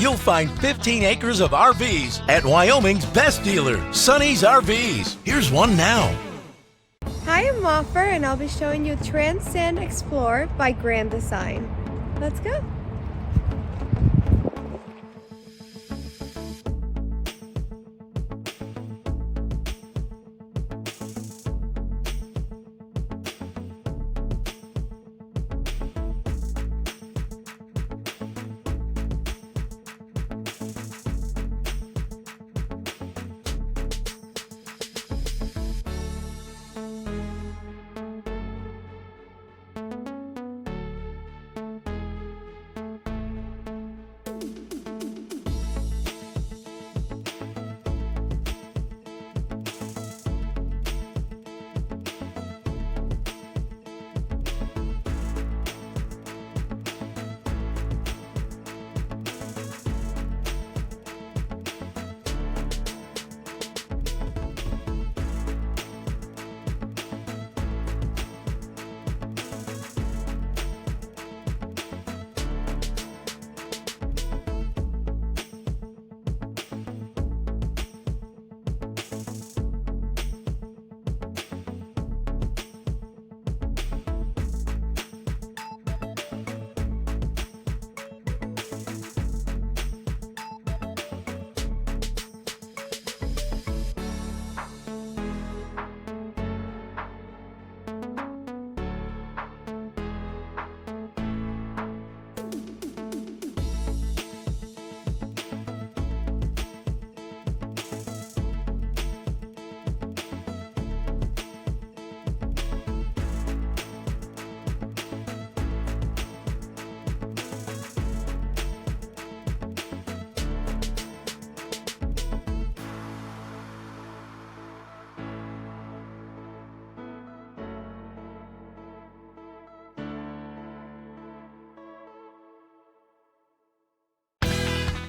you'll find 15 acres of RVs at Wyoming's best dealer, Sonny's RVs. Here's one now. Hi, I'm Moffer, and I'll be showing you Transcend Xplor by Grand Design. Let's go.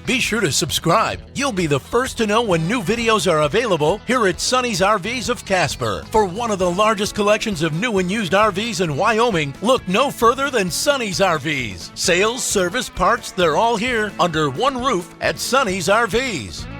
Be sure to subscribe. You'll be the first to know when new videos are available here at Sonny's RVs of Casper. For one of the largest collections of new and used RVs in Wyoming, look no further than Sonny's RVs. Sales, service, parts, they're all here under one roof at Sonny's RVs.